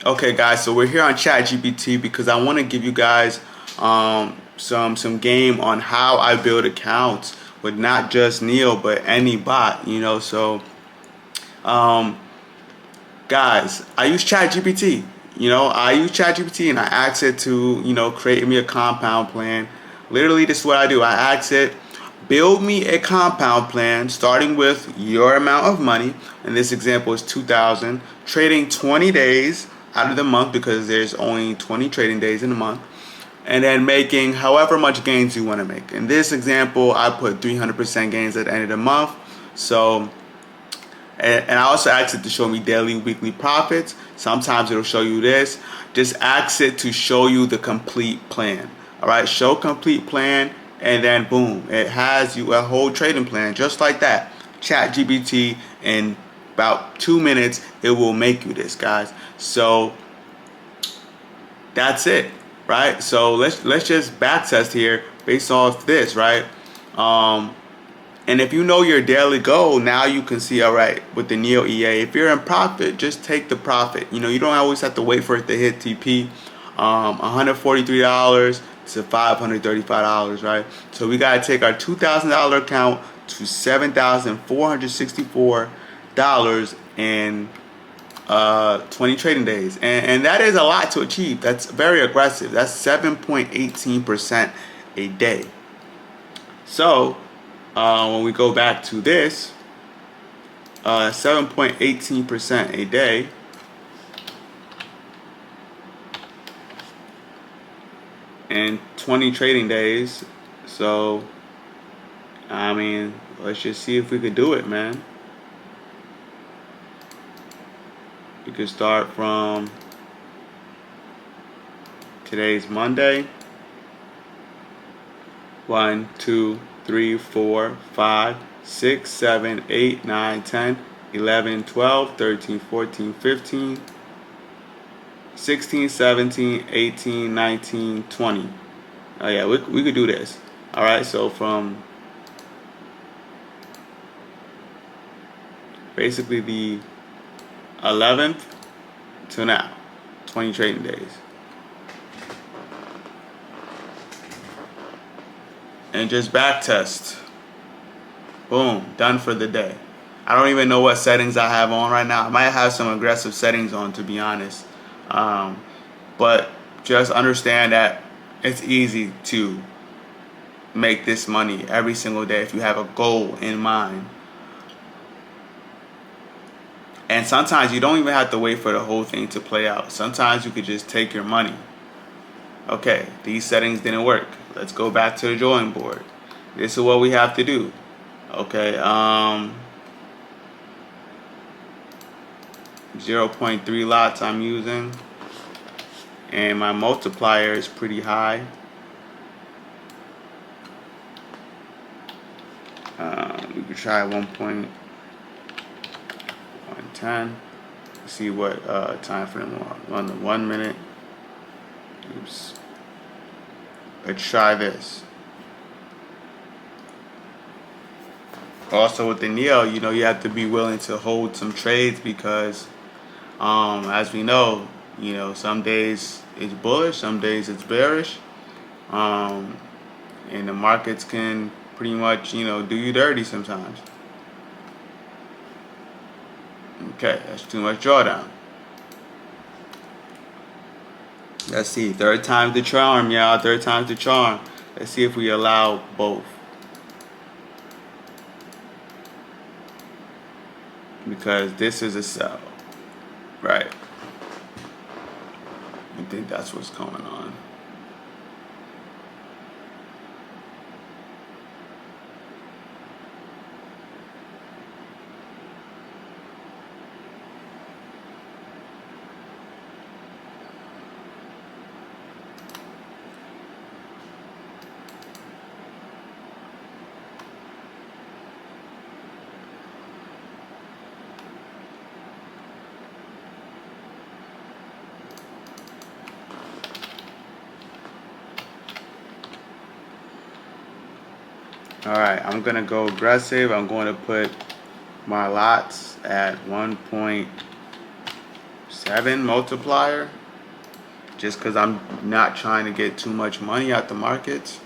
Okay, guys, so we're here on ChatGPT because I want to give you guys some game on how I build accounts with not just Neil but any bot. Um, guys, I use ChatGPT. I use ChatGPT and I ask it to create me a compound plan. Literally, this is what I do. I ask it, build me a compound plan starting with your amount of money. And this example is 2,000, trading 20 days out of the month because there's only 20 trading days in a month, and then making however much gains you want to make. In this example, I put 300% gains at the end of the month. So, and I also ask it to show me daily, weekly profits. Sometimes it'll show you this. Just ask it to show you the complete plan. All right, show complete plan, and then boom, it has you a whole trading plan just like that. Chat GBT in about 2 minutes, it will make you this, guys. So that's it, right? So let's just back test here based off this, right? Um, and if you know your daily goal, now you can see, all right, with the Neo EA, if you're in profit, just take the profit. You don't always have to wait for it to hit TP. $143 to $535, right? So we got to take our $2,000 account to $7,464 in 20 trading days. And that is a lot to achieve. That's very aggressive. That's 7.18% a day. So when we go back to this, 7.18% a day and 20 trading days. So, I mean, let's just see if we could do it, man. We could start from today's Monday. 1, 2, 3, 4, 5, 6, 7, 8, 9, 10, 11, 12, 13, 14, 15, 16, 17, 18, 19, 20. Oh yeah, we could do this. All right, so from basically the 11th to now, 20 trading days. And just back test. Boom, done for the day. I don't even know what settings I have on right now. I might have some aggressive settings on, to be honest. But just understand that it's easy to make this money every single day if you have a goal in mind. And sometimes you don't even have to wait for the whole thing to play out. Sometimes you could just take your money. Okay, these settings didn't work. Let's go back to the drawing board. This is what we have to do. Okay, 0.3 lots I'm using. And my multiplier is pretty high. We could try 1.110. See what time frame we're on. The 1 minute. Oops. Let's try this. Also with the Neo, you have to be willing to hold some trades because, as we know, some days it's bullish, some days it's bearish, and the markets can pretty much, do you dirty sometimes. Okay, that's too much drawdown. Let's see, third time's the charm, y'all. Third time's the charm. Let's see if we allow both. Because this is a sell, right? I think that's what's going on. Alright, I'm going to go aggressive. I'm going to put my lots at 1.7 7 multiplier, just because I'm not trying to get too much money out the markets.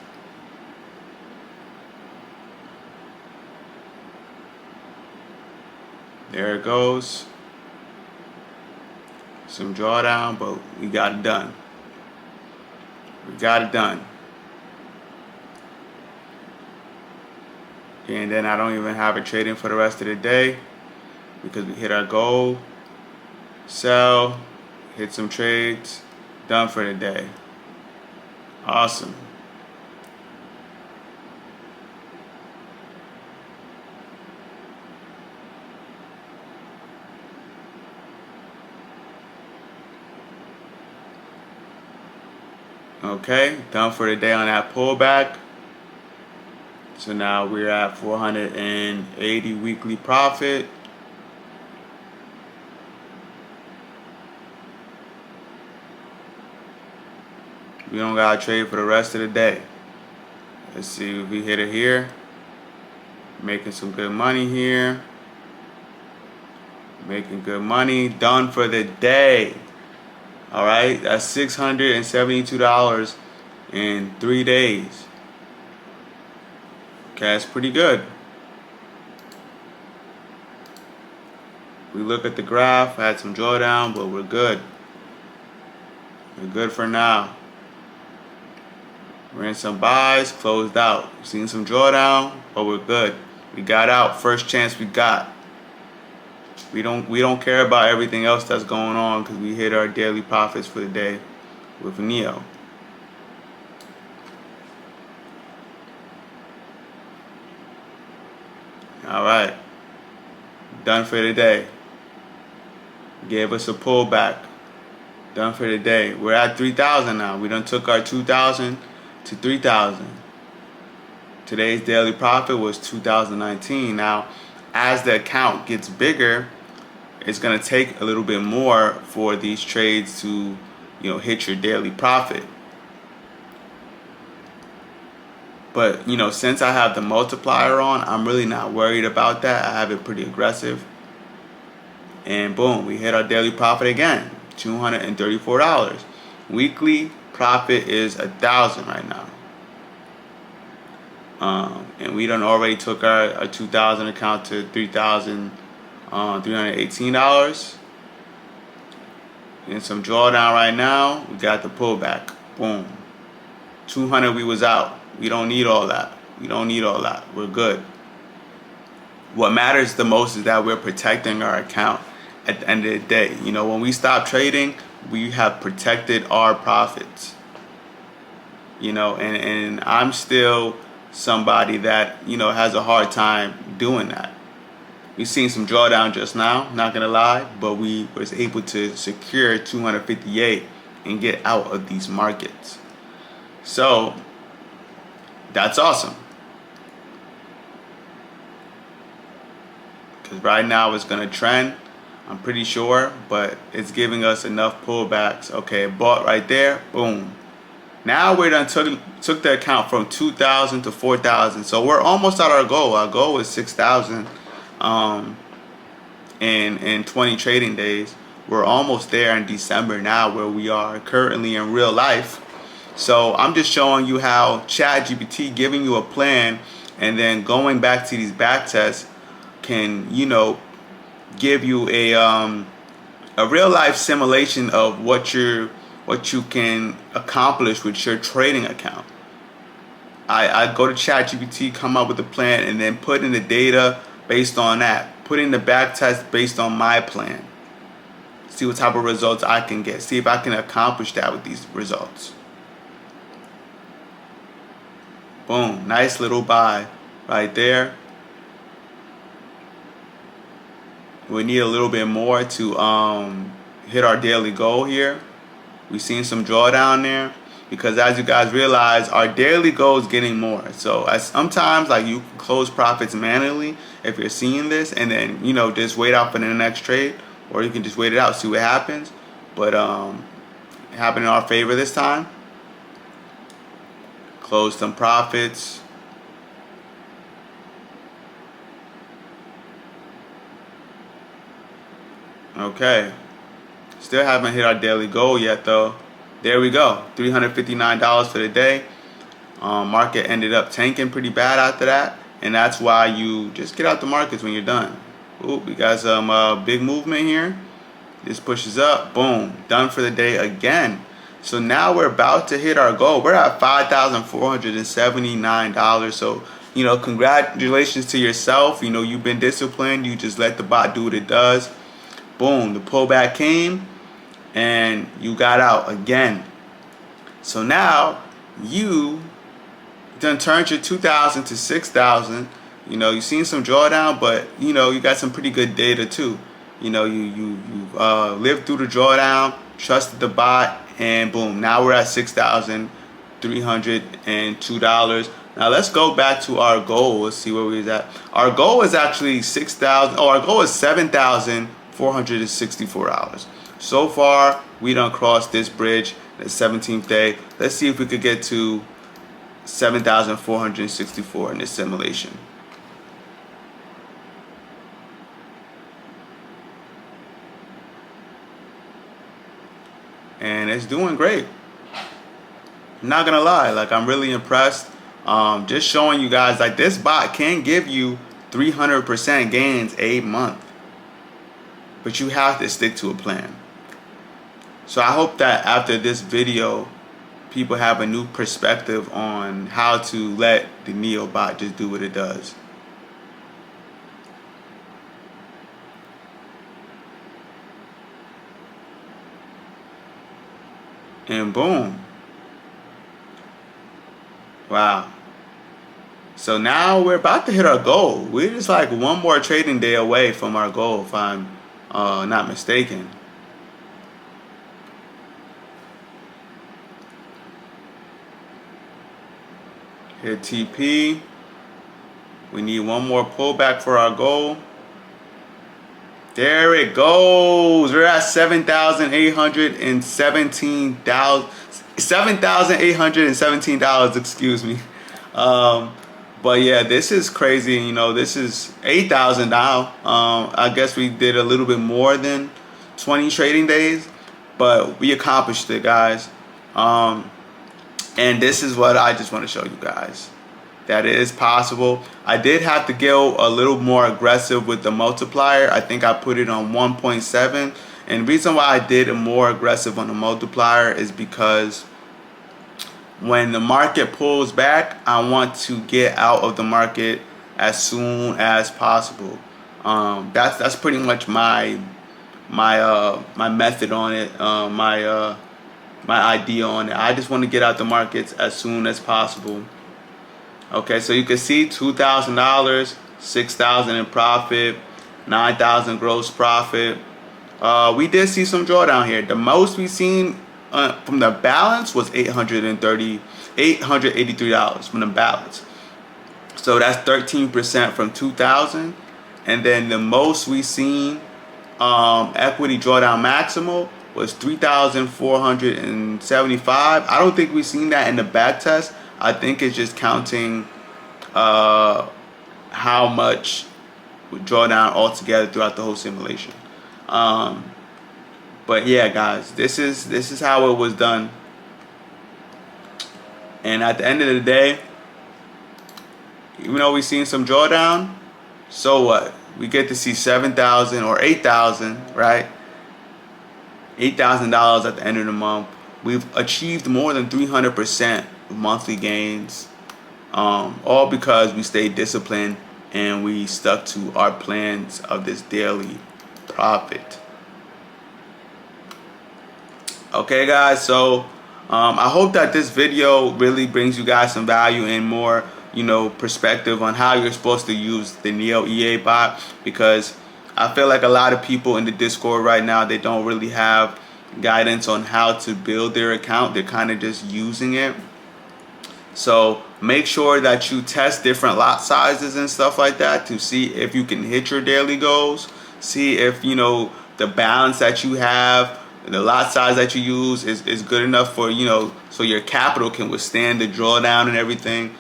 There it goes. Some drawdown, but we got it done. We got it done. And then I don't even have it trading for the rest of the day because we hit our goal. Sell, hit some trades, done for the day. Awesome. Okay, done for the day on that pullback. So now we're at 480 weekly profit. We don't gotta trade for the rest of the day. Let's see if we hit it here. Making some good money here. Making good money. Done for the day. All right, that's $672 in 3 days. Okay, that's pretty good. We look at the graph, had some drawdown, but we're good. We're good for now. We're in some buys, closed out. Seen some drawdown, but we're good. We got out first chance we got. We don't care about everything else that's going on because we hit our daily profits for the day with Neo. All right, done for the day. Gave us a pullback. Done for the day. We're at 3,000 now. We done took our 2,000 to 3,000. Today's daily profit was 2019. Now, as the account gets bigger, it's going to take a little bit more for these trades to, hit your daily profit. But, since I have the multiplier on, I'm really not worried about that. I have it pretty aggressive. And boom, we hit our daily profit again, $234. Weekly profit is 1,000 right now. And we done already took our 2,000 account to $3,318. And some drawdown right now. We got the pullback. Boom. 200 we was out. We don't need all that. We're good. What matters the most is that we're protecting our account at the end of the day. When we stop trading, we have protected our profits. And I'm still somebody that, has a hard time doing that. We've seen some drawdown just now, not gonna lie, but we was able to secure 258 and get out of these markets. So that's awesome. Because right now it's gonna trend, I'm pretty sure, but it's giving us enough pullbacks. Okay, bought right there, boom. Now we're done took the account from 2,000 to 4,000, so we're almost at our goal. Our goal is 6,000 in 20 trading days. We're almost there in December now, where we are currently in real life. So I'm just showing you how ChatGPT giving you a plan and then going back to these back tests can, give you a real life simulation of what you can accomplish with your trading account. I go to ChatGPT, come up with a plan, and then put in the data based on that. Put in the back test based on my plan. See what type of results I can get. See if I can accomplish that with these results. Boom, nice little buy right there. We need a little bit more to hit our daily goal here. We've seen some drawdown there because, as you guys realize, our daily goal is getting more. So sometimes you can close profits manually if you're seeing this, and then just wait out for the next trade, or you can just wait it out, see what happens. But it happened in our favor this time. Closed some profits. Okay, Still haven't hit our daily goal yet though. There we go, $359 for the day. Market ended up tanking pretty bad after that, and that's why you just get out the markets when you're done. Ooh, we got some big movement here. This pushes up, boom, done for the day again. So now we're about to hit our goal. We're at $5,479. So, congratulations to yourself. You've been disciplined. You just let the bot do what it does. Boom, the pullback came and you got out again. So now you done turned your 2,000 to 6,000. You've seen some drawdown, but you got some pretty good data too. You lived through the drawdown, trusted the bot, and boom, now we're at $6,302. Now let's go back to our goal. Let's see where we was at. Our goal is actually our goal is $7,464. So far, we done crossed this bridge the 17th day. Let's see if we could get to 7,464 in this simulation. And it's doing great. I'm not gonna lie, I'm really impressed. Just showing you guys this bot can give you 300% gains a month, but you have to stick to a plan. So I hope that after this video, people have a new perspective on how to let the Neo bot just do what it does. And boom. Wow. So now we're about to hit our goal. We're just one more trading day away from our goal, if I'm not mistaken. Hit TP. We need one more pullback for our goal. There it goes. We're at $7,817. Excuse me. But yeah, this is crazy. This is 8,000 now. I guess we did a little bit more than 20 trading days, but we accomplished it, guys. And this is what I just want to show you guys, that it is possible. I did have to go a little more aggressive with the multiplier. I think I put it on 1.7. And the reason why I did it more aggressive on the multiplier is because when the market pulls back, I want to get out of the market as soon as possible. That's pretty much my method on it. My idea on it. I just want to get out the markets as soon as possible. Okay, so you can see $2,000, $6,000 in profit, $9,000 gross profit. We did see some drawdown here. The most we seen from the balance was $883 from the balance. So that's 13% from 2,000. And then the most we seen equity drawdown maximal was 3,475. I don't think we've seen that in the back test. I think it's just counting how much we draw down altogether throughout the whole simulation. But yeah, guys, this is how it was done. And at the end of the day, even though we've seen some drawdown, so what? We get to see 7,000 or 8,000, right? $8,000 at the end of the month. We've achieved more than 300% of monthly gains, all because we stayed disciplined and we stuck to our plans of this daily profit. Okay, guys, so I hope that this video really brings you guys some value and more perspective on how you're supposed to use the Neo EA bot, because I feel like a lot of people in the Discord right now, they don't really have guidance on how to build their account. They're kind of just using it. So make sure that you test different lot sizes and stuff like that to see if you can hit your daily goals. See if the balance that you have, the lot size that you use is good enough for so your capital can withstand the drawdown and everything.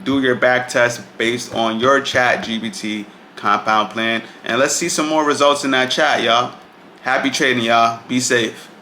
Do your back test based on your ChatGPT compound plan, and let's see some more results in that chat, y'all. Happy trading, y'all. Be safe.